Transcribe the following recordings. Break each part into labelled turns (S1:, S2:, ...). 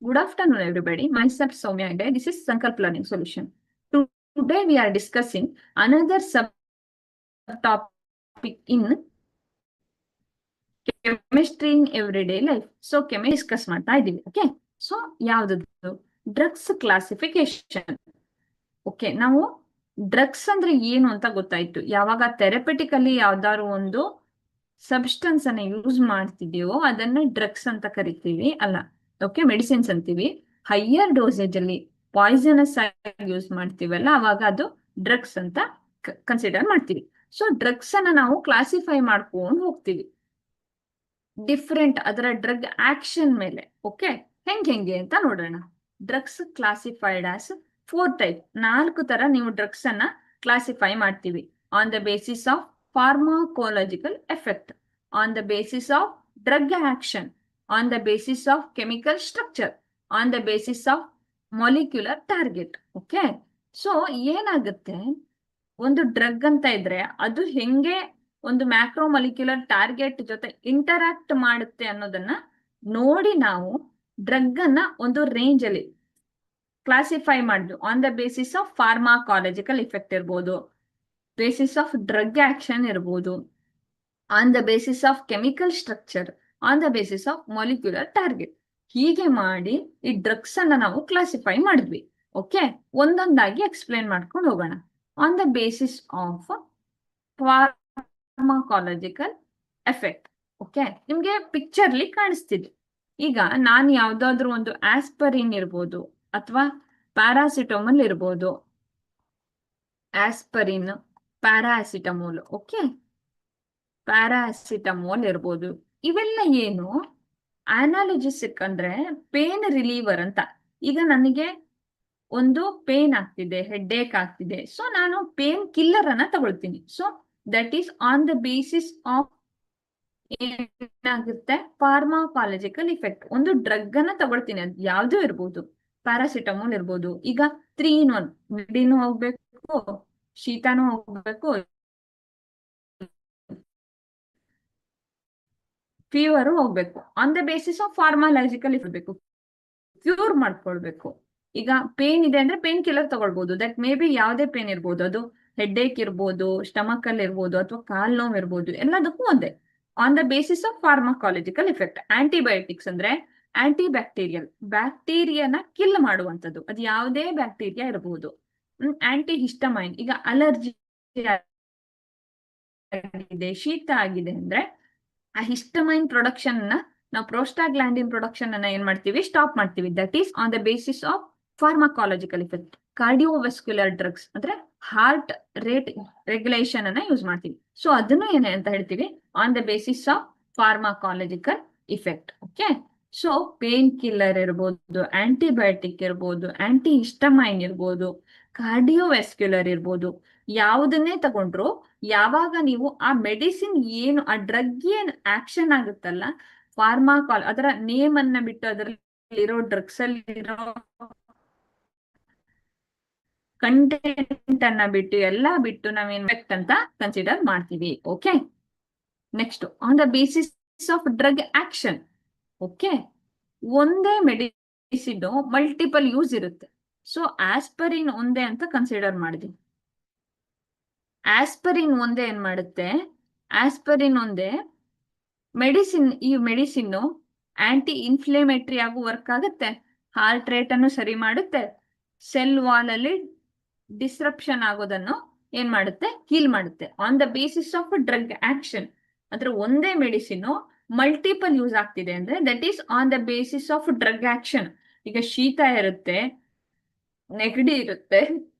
S1: Good afternoon, everybody. Myself Soumya and this is Sankalp Learning Solution. Today we are discussing another subtopic in chemistry in everyday life. So chemistry discuss ಮಾಡ್ತಾ ಇದೀವಿ. Okay, so ಯಾವ್ದು drugs classification. Okay, ನಾವು drugs ಅಂದ್ರೆ ಏನು ಅಂತ ಗೊತ್ತಾಯ್ತು. ಯಾವಾಗ ಥೆರಪೆಟಿಕಲಿ ಯಾವ್ದಾದ್ರು ಒಂದು ಸಬ್ಸ್ಟೆನ್ಸ್ ಅನ್ನ ಯೂಸ್ ಮಾಡ್ತಿದೀವೋ ಅದನ್ನ ಡ್ರಗ್ಸ್ ಅಂತ ಕರಿತೀವಿ. ಅಲ್ಲ, ಓಕೆ, ಮೆಡಿಸಿನ್ಸ್ ಅಂತೀವಿ. ಹೈಯರ್ ಡೋಸೇಜ್ ಅಲ್ಲಿ ಪಾಯ್ಸನಸ್ ಆಗಿ ಯೂಸ್ ಮಾಡ್ತೀವಲ್ಲ, ಅವಾಗ ಅದು ಡ್ರಗ್ಸ್ ಅಂತ ಕನ್ಸಿಡರ್ ಮಾಡ್ತೀವಿ. ಸೊ ಡ್ರಗ್ಸ್ ಅನ್ನ ನಾವು ಕ್ಲಾಸಿಫೈ ಮಾಡ್ಕೊಂಡು ಹೋಗ್ತೀವಿ ಡಿಫ್ರೆಂಟ್ ಅದರ ಡ್ರಗ್ ಆಕ್ಷನ್ ಮೇಲೆ. ಓಕೆ, ಹೆಂಗೆ ಅಂತ ನೋಡೋಣ. Drugs classified as 4 type. 4 ತರ ನೀವು ಡ್ರಗ್ಸ್ ಅನ್ನ ಕ್ಲಾಸಿಫೈ ಮಾಡ್ತೀವಿ. On the basis of pharmacological effect, on the basis of drug action, on the basis of chemical structure, on the basis of molecular target. Okay, so ಏನಾಗುತ್ತೆ, ಒಂದು drug ಅಂತ ಇದ್ರೆ ಅದು ಹೆಂಗೆ ಒಂದು ಮ್ಯಾಕ್ರೋ ಮೊಲಿಕ್ಯುಲರ್ ಟಾರ್ಗೆಟ್ ಜೊತೆ interact ಮಾಡುತ್ತೆ ಅನ್ನೋದನ್ನ ನೋಡಿ ನಾವು ಡ್ರಗ್ ಅನ್ನ ಒಂದು ರೇಂಜ್ ಅಲ್ಲಿ ಕ್ಲಾಸಿಫೈ ಮಾಡಿದ್ವಿ. On the basis of pharmacological effect ಇರ್ಬೋದು, ಬೇಸಿಸ್ ಆಫ್ ಡ್ರಗ್ ಆಕ್ಷನ್ ಇರ್ಬೋದು, on the basis of chemical structure, on the basis of molecular target. ಹೀಗೆ ಮಾಡಿ ಈ ಡ್ರಗ್ಸ್ ಅನ್ನ ನಾವು ಕ್ಲಾಸಿಫೈ ಮಾಡಿದ್ವಿ. ಓಕೆ, ಒಂದೊಂದಾಗಿ ಎಕ್ಸ್ಪ್ಲೇನ್ ಮಾಡ್ಕೊಂಡು ಹೋಗೋಣ. On the basis of pharmacological effect. Okay, ನಿಮ್ಗೆ ಪಿಕ್ಚರ್ಲಿ ಕಾಣಿಸ್ತಿದೆ. ಈಗ ನಾನು ಯಾವ್ದಾದ್ರು ಒಂದು ಆಸ್ಪರಿನ್ ಇರ್ಬೋದು ಅಥವಾ ಪ್ಯಾರಾಸಿಟಮಲ್ ಇರ್ಬೋದು. ಆಸ್ಪರಿನ್, ಪ್ಯಾರಾಸಿಟಮೋಲ್. ಓಕೆ, ಪ್ಯಾರಾಸಿಟಮೋಲ್ ಇರ್ಬೋದು. ಇವೆಲ್ಲ ಏನು ಅನಾಲಜಿಸಿಕ್ ಅಂದ್ರೆ ಪೇನ್ ರಿಲೀವರ್ ಅಂತ. ಈಗ ನನಗೆ ಒಂದು ಪೇನ್ ಆಗ್ತಿದೆ, ಹೆಡ್ ಏಕ್ ಆಗ್ತಿದೆ, ಸೊ ನಾನು ಪೇನ್ ಕಿಲ್ಲರ್ ಅನ್ನ ತಗೊಳ್ತೀನಿ. So that is on the basis of ಏನಾಗುತ್ತೆ, ಫಾರ್ಮಾಕಾಲಜಿಕಲ್ ಇಫೆಕ್ಟ್. ಒಂದು ಡ್ರಗ್ ಅನ್ನ ತಗೊಳ್ತೀನಿ, ಅದು ಯಾವ್ದು ಇರ್ಬೋದು, ಪ್ಯಾರಾಸಿಟಮೋಲ್ ಇರ್ಬೋದು. ಈಗ 3 in 1, ನೆಗಡಿನೂ ಹೋಗ್ಬೇಕು, ಶೀತನೂ ಹೋಗ್ಬೇಕು, ಫೀವರು ಹೋಗ್ಬೇಕು. ಆನ್ ದ ಬೇಸಿಸ್ ಆಫ್ ಫಾರ್ಮಾಲಜಿಕಲ್ ಇರ್ಬೇಕು, ಕ್ಯೂರ್ ಮಾಡ್ಕೊಳ್ಬೇಕು. ಈಗ ಪೇನ್ ಇದೆ ಅಂದ್ರೆ ಪೇನ್ ಕಿಲ್ಲರ್ ತಗೊಳ್ಬಹುದು. ದಟ್ ಮೇ ಬಿ ಯಾವುದೇ ಪೇನ್ ಇರ್ಬೋದು, ಅದು ಹೆಡ್ ಏಕ್ ಇರ್ಬೋದು, ಸ್ಟಮಕ್ ಅಲ್ಲಿ ಇರ್ಬೋದು, ಅಥವಾ ಕಾಲ್ ನೋವು ಇರ್ಬೋದು, ಎಲ್ಲದಕ್ಕೂ ಒಂದೇ. On the basis of pharmacological effect. Antibiotics ಅಂದ್ರೆ ಆಂಟಿ ಬ್ಯಾಕ್ಟೀರಿಯಲ್, ಬ್ಯಾಕ್ಟೀರಿಯಾನ ಕಿಲ್ ಮಾಡುವಂಥದ್ದು. ಅದು ಯಾವುದೇ ಬ್ಯಾಕ್ಟೀರಿಯಾ ಇರಬಹುದು. ಆಂಟಿ ಹಿಸ್ಟಮೈನ್, ಈಗ ಅಲರ್ಜಿ ಆಗಿದೆ, ಶೀತ ಆಗಿದೆ ಅಂದ್ರೆ ಆ ಹಿಸ್ಟಮೈನ್ ಪ್ರೊಡಕ್ಷನ್ ನ ನಾವು ಪ್ರೋಸ್ಟಾಗ್ಲಾಂಡಿನ್ ಪ್ರೊಡಕ್ಷನ್ ಅನ್ನ ಏನ್ ಮಾಡ್ತೀವಿ, ಸ್ಟಾಪ್ ಮಾಡ್ತೀವಿ. That is on the basis of pharmacological effect. Cardiovascular drugs ಅಂದ್ರೆ ಹಾರ್ಟ್ ರೇಟ್ ರೆಗ್ಯುಲೇಷನ್ ಅನ್ನ ಯೂಸ್ ಮಾಡ್ತೀವಿ. ಸೊ ಅದನ್ನು ಏನೇ ಅಂತ ಹೇಳ್ತೀವಿ, on the basis of pharmacological effect. Okay, so pain killer ಇರ್ಬೋದು, ಆಂಟಿಬಯೋಟಿಕ್ ಇರ್ಬೋದು, ಆಂಟಿ ಹಿಸ್ಟಮೈನ್ ಇರ್ಬೋದು, ಕಾರ್ಡಿಯೋವೆಸ್ಕ್ಯುಲರ್ ಇರ್ಬೋದು. ಯಾವುದನ್ನೇ ತಗೊಂಡ್ರು, ಯಾವಾಗ ನೀವು ಆ ಮೆಡಿಸಿನ್ ಏನು, ಆ ಡ್ರಗ್ ಏನ್ ಆಕ್ಷನ್ ಆಗುತ್ತಲ್ಲ, ಅದರ ನೇಮ್ ಅನ್ನ ಬಿಟ್ಟು ಅದರಲ್ಲಿ ಇರೋ ಡ್ರಗ್ಸ್ ಅಲ್ಲಿ ಇರೋ ಕಂಟೆಂಟ್ ಅನ್ನ ಬಿಟ್ಟು ಎಲ್ಲಾ ಬಿಟ್ಟು ನಾವೇನ್ ಎಫೆಕ್ಟ್ ಅಂತ ಕನ್ಸಿಡರ್ ಮಾಡ್ತೀವಿ. Okay, next on the basis of drug action. Okay, ಒಂದೇ ಮೆಡಿಸಿನ್ ಮಲ್ಟಿಪಲ್ ಯೂಸ್ ಇರುತ್ತೆ. ಸೊ ಆಸ್ಪರಿನ್ ಒಂದೇ ಅಂತ ಕನ್ಸಿಡರ್ ಮಾಡಿದ್ವಿ. ಆಸ್ಪರಿನ್ ಒಂದೇ ಏನ್ ಮಾಡುತ್ತೆ, ಆಸ್ಪರಿನ್ ಒಂದೇ ಮೆಡಿಸಿನ್. ಈ ಮೆಡಿಸಿನ್ ಆಂಟಿ ಇನ್ಫ್ಲೇಮೇಟರಿ ಆಗು ವರ್ಕ್ ಆಗುತ್ತೆ, ಹಾರ್ಟ್ ರೇಟ್ ಅನ್ನು ಸರಿ ಮಾಡುತ್ತೆ, ಸೆಲ್ ವಾಲ್ ಅಲ್ಲಿ ಡಿಸ್ರಪ್ಷನ್ ಆಗೋದನ್ನು ಏನ್ ಮಾಡುತ್ತೆ, ಹೀಲ್ ಮಾಡುತ್ತೆ. On the basis of drug action. ಅಂದ್ರೆ ಒಂದೇ ಮೆಡಿಸಿನ್ ಮಲ್ಟಿಪಲ್ ಯೂಸ್ ಆಗ್ತಿದೆ ಅಂದ್ರೆ that is on the basis of drug action. ಈಗ ಶೀತ ಇರುತ್ತೆ, ನೆಗಡಿ ಇರುತ್ತೆ,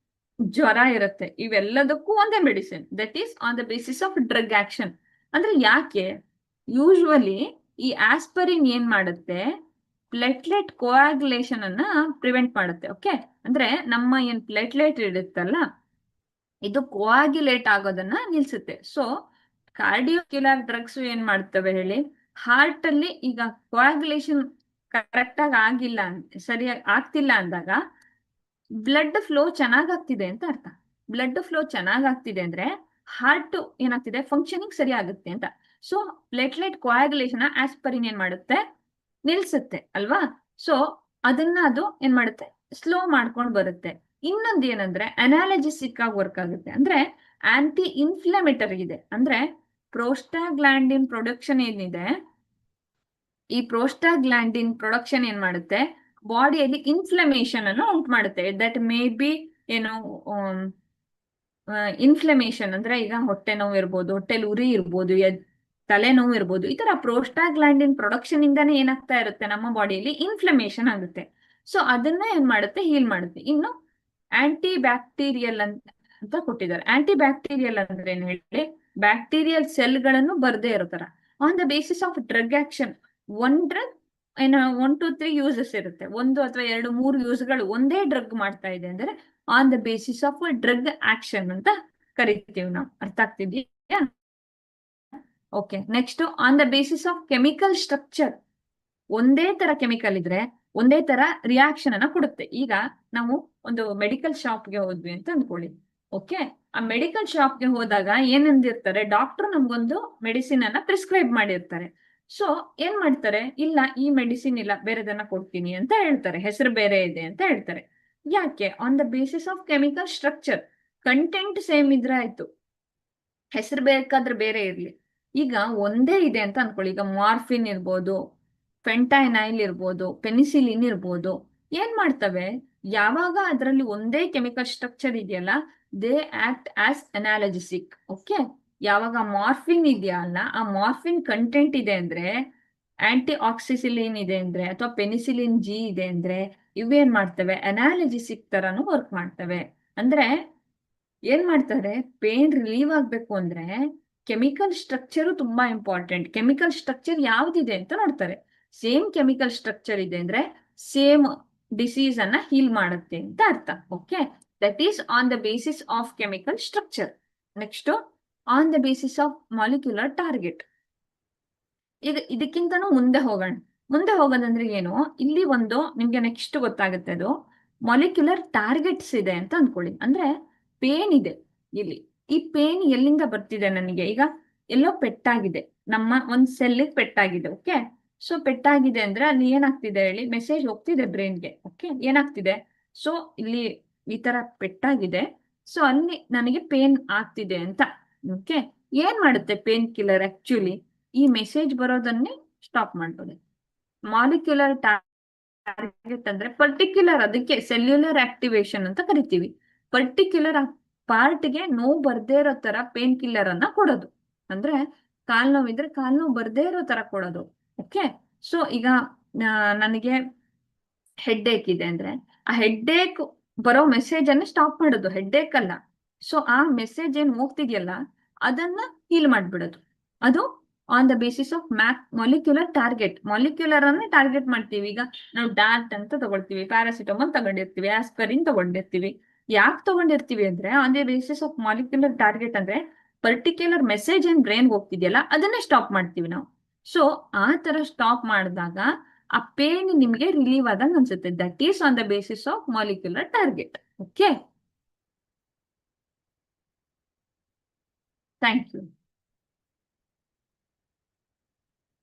S1: ಜ್ವರ ಇರುತ್ತೆ, ಇವೆಲ್ಲದಕ್ಕೂ ಒಂದೇ medicine. That is on the basis of drug action. ಅಂದ್ರೆ ಯಾಕೆ, ಯೂಶುವಲಿ ಈ ಆಸ್ಪರಿನ್ ಏನ್ ಮಾಡುತ್ತೆ, ಪ್ಲೇಟ್ಲೆಟ್ ಕೋಆಗ್ಯುಲೇಷನ್ ಅನ್ನ ಪ್ರಿವೆಂಟ್ ಮಾಡುತ್ತೆ. ಓಕೆ, ಅಂದ್ರೆ ನಮ್ಮ ಏನ್ ಪ್ಲೇಟ್ಲೆಟ್ ಇರುತ್ತಲ್ಲ, ಇದು ಕೋಆಗ್ಯುಲೇಟ್ ಆಗೋದನ್ನ ನಿಲ್ಸುತ್ತೆ. ಸೊ ಕಾರ್ಡಿಯೋಕ್ಯುಲರ್ ಡ್ರಗ್ಸ್ ಏನ್ ಮಾಡ್ತವೆ ಹೇಳಿ, ಹಾರ್ಟ್ ಅಲ್ಲಿ ಈಗ ಕೋಆಗ್ಯುಲೇಷನ್ ಕರೆಕ್ಟ್ ಆಗಿ ಆಗಿಲ್ಲ, ಸರಿಯಾಗಿ ಆಗ್ತಿಲ್ಲ ಅಂದಾಗ ಬ್ಲಡ್ ಫ್ಲೋ ಚೆನ್ನಾಗಾಗ್ತಿದೆ ಅಂತ ಅರ್ಥ. ಬ್ಲಡ್ ಫ್ಲೋ ಚೆನ್ನಾಗಾಗ್ತಿದೆ ಅಂದ್ರೆ ಹಾರ್ಟ್ ಏನಾಗ್ತಿದೆ, ಫಂಕ್ಷನಿಂಗ್ ಸರಿ ಆಗುತ್ತೆ ಅಂತ. ಸೊ ಪ್ಲೇಟ್ಲೆಟ್ ಕೋಆಗ್ಯುಲೇಷನ್ ಆಸ್ಪರಿನ್ ಏನ್ ಮಾಡುತ್ತೆ, ನಿಲ್ಸುತ್ತೆ ಅಲ್ವಾ. ಸೊ ಅದನ್ನ ಅದು ಏನ್ ಮಾಡುತ್ತೆ, ಸ್ಲೋ ಮಾಡ್ಕೊಂಡು ಬರುತ್ತೆ. ಇನ್ನೊಂದು ಏನಂದ್ರೆ ಅನಾಲಜಿಸಿಕ್ ಆಗಿ ವರ್ಕ್ ಆಗುತ್ತೆ. ಅಂದ್ರೆ ಆಂಟಿ ಇನ್ಫ್ಲಮೇಟರಿ ಇದೆ. ಅಂದ್ರೆ ಪ್ರೋಸ್ಟಾಗ್ಲಾಂಡಿನ್ ಪ್ರೊಡಕ್ಷನ್ ಏನಿದೆ, ಈ ಪ್ರೋಸ್ಟಾಗ್ಲಾಂಡಿನ್ ಪ್ರೊಡಕ್ಷನ್ ಏನ್ ಮಾಡುತ್ತೆ, ಬಾಡಿಯಲ್ಲಿ ಇನ್ಫ್ಲಮೇಷನ್ ಅನ್ನು ಉಂಟು ಮಾಡುತ್ತೆ. ದಟ್ ಮೇ ಬಿ ಏನು ಇನ್ಫ್ಲಮೇಷನ್ ಅಂದ್ರೆ ಈಗ ಹೊಟ್ಟೆ ನೋವು ಇರ್ಬೋದು, ಹೊಟ್ಟೆಲಿ ಉರಿ ಇರ್ಬೋದು, ತಲೆನೋವು ಇರ್ಬೋದು. ಈ ತರ ಪ್ರೋಸ್ಟಾಗ್ಲಾಂಡಿನ್ ಪ್ರೊಡಕ್ಷನ್ ಇಂದಾನೇ ಏನಾಗ್ತಾ ಇರುತ್ತೆ, ನಮ್ಮ ಬಾಡಿಯಲ್ಲಿ ಇನ್ಫ್ಲಮೇಷನ್ ಆಗುತ್ತೆ. ಸೊ ಅದನ್ನ ಏನ್ ಮಾಡುತ್ತೆ, ಹೀಲ್ ಮಾಡುತ್ತೆ. ಇನ್ನು ಆಂಟಿ ಬ್ಯಾಕ್ಟೀರಿಯಲ್ ಅಂತ ಕೊಟ್ಟಿದ್ದಾರೆ. ಆಂಟಿ ಬ್ಯಾಕ್ಟೀರಿಯಲ್ ಅಂದ್ರೆ ಏನ್ ಹೇಳಿ, ಬ್ಯಾಕ್ಟೀರಿಯಲ್ ಸೆಲ್ಗಳನ್ನು ಬರ್ದೇ ಇರೋ ತರ. On the basis of drug action, one drug ಏನೋ 1 to 3 ಯೂಸಸ್ ಇರುತ್ತೆ. 1 ಅಥವಾ 2, 3 ಯೂಸ್ಗಳು ಒಂದೇ ಡ್ರಗ್ ಮಾಡ್ತಾ ಇದೆ ಅಂದ್ರೆ on the basis of drug action ಅಂತ ಕರಿತೀವಿ ನಾವು. ಅರ್ಥ ಆಗ್ತಿದ್ಯಾ? Okay, next on the basis of chemical structure. ಒಂದೇ ತರ ಕೆಮಿಕಲ್ ಇದ್ರೆ ಒಂದೇ ತರ ರಿಯಾಕ್ಷನ್ ಅನ್ನ ಕೊಡುತ್ತೆ. ಈಗ ನಾವು ಒಂದು ಮೆಡಿಕಲ್ ಶಾಪ್ಗೆ ಹೋದ್ವಿ ಅಂತ ಅಂದ್ಕೊಳ್ಳಿ. ಓಕೆ, ಆ ಮೆಡಿಕಲ್ ಶಾಪ್ಗೆ ಹೋದಾಗ ಏನಂದಿರ್ತಾರೆ, ಡಾಕ್ಟರ್ ನಮ್ಗೊಂದು ಮೆಡಿಸಿನ್ ಅನ್ನ ಪ್ರಿಸ್ಕ್ರೈಬ್ ಮಾಡಿರ್ತಾರೆ. ಸೊ ಏನ್ ಮಾಡ್ತಾರೆ, ಇಲ್ಲ ಈ ಮೆಡಿಸಿನ್ ಇಲ್ಲ, ಬೇರೆದನ್ನ ಕೊಡ್ತೀನಿ ಅಂತ ಹೇಳ್ತಾರೆ, ಹೆಸರು ಬೇರೆ ಇದೆ ಅಂತ ಹೇಳ್ತಾರೆ. ಯಾಕೆ? On the basis of chemical structure. Content same ಇದ್ರೆ ಆಯ್ತು, ಹೆಸರು ಬೇಕಾದ್ರೆ ಬೇರೆ ಇರ್ಲಿ. ಈಗ ಒಂದೇ ಇದೆ ಅಂತ ಅನ್ಕೊಳ್ಳಿ. ಈಗ ಮಾರ್ಫಿನ್ ಇರ್ಬೋದು, ಫೆಂಟೈನೈಲ್ ಇರ್ಬೋದು, ಪೆನಿಸಿಲಿನ್ ಇರ್ಬೋದು. ಏನ್ ಮಾಡ್ತವೆ, ಯಾವಾಗ ಅದರಲ್ಲಿ ಒಂದೇ ಕೆಮಿಕಲ್ ಸ್ಟ್ರಕ್ಚರ್ ಇದೆಯಲ್ಲ, ದೇ ಆಕ್ಟ್ ಆಸ್ ಅನಾಲಜಿಸಿಕ್. ಓಕೆ, ಯಾವಾಗ ಮಾರ್ಫಿನ್ ಇದೆಯಲ್ಲ, ಆ ಮಾರ್ಫಿನ್ ಕಂಟೆಂಟ್ ಇದೆ ಅಂದ್ರೆ, ಆಂಟಿ ಆಕ್ಸಿಸಿಲಿನ್ ಇದೆ ಅಂದ್ರೆ, ಅಥವಾ ಪೆನಿಸಿಲಿನ್ ಜಿ ಇದೆ ಅಂದ್ರೆ, ಇವೇನ್ ಮಾಡ್ತವೆ, ಅನಾಲಜಿಸಿಕ್ ತರಾನು ವರ್ಕ್ ಮಾಡ್ತವೆ. ಅಂದ್ರೆ ಏನ್ ಮಾಡ್ತಾರೆ, ಪೇನ್ ರಿಲೀವ್ ಆಗ್ಬೇಕು ಅಂದ್ರೆ ಕೆಮಿಕಲ್ ಸ್ಟ್ರಕ್ಚರ್ ತುಂಬಾ ಇಂಪಾರ್ಟೆಂಟ್. ಕೆಮಿಕಲ್ ಸ್ಟ್ರಕ್ಚರ್ ಯಾವ್ದಿದೆ ಅಂತ ನೋಡ್ತಾರೆ. ಸೇಮ್ ಕೆಮಿಕಲ್ ಸ್ಟ್ರಕ್ಚರ್ ಇದೆ ಅಂದ್ರೆ ಸೇಮ್ ಡಿಸೀಸ್ ಅನ್ನ ಹೀಲ್ ಮಾಡುತ್ತೆ ಅಂತ ಅರ್ಥ. Okay, that is on the basis of chemical structure. Next on the basis of molecular target. ಈಗ ಇದಕ್ಕಿಂತನೂ ಮುಂದೆ ಹೋಗೋಣ. ಮುಂದೆ ಹೋಗೋದಂದ್ರೆ ಏನು, ಇಲ್ಲಿ ಒಂದು ನಿಮ್ಗೆ ನೆಕ್ಸ್ಟ್ ಗೊತ್ತಾಗುತ್ತೆ. ಅದು ಮಾಲಿಕ್ಯುಲರ್ ಟಾರ್ಗೆಟ್ಸ್ ಇದೆ ಅಂತ ಅನ್ಕೊಳ್ಳಿ. ಅಂದ್ರೆ ಪೇನ್ ಇದೆ ಇಲ್ಲಿ. ಈ ಪೇನ್ ಎಲ್ಲಿಂದ ಬರ್ತಿದೆ ನನಗೆ, ಈಗ ಎಲ್ಲೋ ಪೆಟ್ಟಾಗಿದೆ, ನಮ್ಮ ಒಂದ್ ಸೆಲ್ಲಿಗೆ ಪೆಟ್ಟಾಗಿದೆ. ಓಕೆ, ಸೊ ಪೆಟ್ಟಾಗಿದೆ ಅಂದ್ರೆ ಅಲ್ಲಿ ಏನಾಗ್ತಿದೆ ಹೇಳಿ, ಮೆಸೇಜ್ ಹೋಗ್ತಿದೆ ಬ್ರೈನ್ಗೆ. ಓಕೆ, ಏನಾಗ್ತಿದೆ, ಸೊ ಇಲ್ಲಿ ಈ ತರ ಪೆಟ್ಟಾಗಿದೆ, ಸೊ ಅಲ್ಲಿ ನನಗೆ ಪೇನ್ ಆಗ್ತಿದೆ ಅಂತ. ಓಕೆ, ಏನ್ ಮಾಡುತ್ತೆ ಪೇನ್ ಕಿಲ್ಲರ್ ಆಕ್ಚುಲಿ, ಈ ಮೆಸೇಜ್ ಬರೋದನ್ನೇ ಸ್ಟಾಪ್ ಮಾಡ್ಬೋದು. ಮಾಲಿಕ್ಯುಲರ್ ಟಾರ್ಗೆಟ್ ಅಂದ್ರೆ ಪರ್ಟಿಕ್ಯುಲರ್, ಅದಕ್ಕೆ ಸೆಲ್ಯುಲರ್ ಆಕ್ಟಿವೇಶನ್ ಅಂತ ಕರಿತೀವಿ. ಪರ್ಟಿಕ್ಯುಲರ್ ಪಾರ್ಟ್ಗೆ ನೋವು ಬರ್ದೇ ಇರೋ ತರ ಪೇನ್ ಕಿಲ್ಲರ್ ಅನ್ನ ಕೊಡೋದು. ಅಂದ್ರೆ ಕಾಲ್ ನೋವಿದ್ರೆ ಕಾಲ್ ನೋವು ಬರ್ದೇ ಇರೋ ತರ ಕೊಡೋದು. ಓಕೆ, ಸೊ ಈಗ ನನಗೆ ಹೆಡ್ ಏಕ್ ಇದೆ ಅಂದ್ರೆ ಆ ಹೆಡ್ ಏಕ್ ಬರೋ ಮೆಸೇಜ್ ಅನ್ನ ಸ್ಟಾಪ್ ಮಾಡೋದು, ಹೆಡ್ ಏಕ್ ಅಲ್ಲ. ಸೊ ಆ ಮೆಸೇಜ್ ಏನ್ ಹೋಗ್ತಿದ್ಯಲ್ಲ ಅದನ್ನ ಹೀಲ್ ಮಾಡ್ಬಿಡೋದು. ಅದು on the basis of molecular target. Molecular ಅನ್ನ ಟಾರ್ಗೆಟ್ ಮಾಡ್ತೀವಿ. ಈಗ ನಾವು ಡಾರ್ಟ್ ಅಂತ ತಗೊಳ್ತೀವಿ, ಪ್ಯಾರಾಸಿಟಮಲ್ ತಗೊಂಡಿರ್ತೀವಿ, ಆಸ್ಪರಿನ್ ತಗೊಂಡಿರ್ತೀವಿ. ಯಾಕೆ ತಗೊಂಡಿರ್ತೀವಿ ಅಂದ್ರೆ on the basis of molecular target ಅಂದ್ರೆ ಪರ್ಟಿಕ್ಯುಲರ್ ಮೆಸೇಜ್ ಏನ್ ಬ್ರೈನ್ ಹೋಗ್ತಿದ್ಯಲ್ಲ ಅದನ್ನೇ ಸ್ಟಾಪ್ ಮಾಡ್ತೀವಿ ನಾವು. ಸೊ ಆ ತರ ಸ್ಟಾಪ್ ಮಾಡಿದಾಗ ಆ ಪೇನ್ ನಿಮಗೆ ರಿಲೀವ್ ಆದಂಗೆ ಅನ್ಸುತ್ತೆ. That is on the basis of molecular target. Okay, thank you.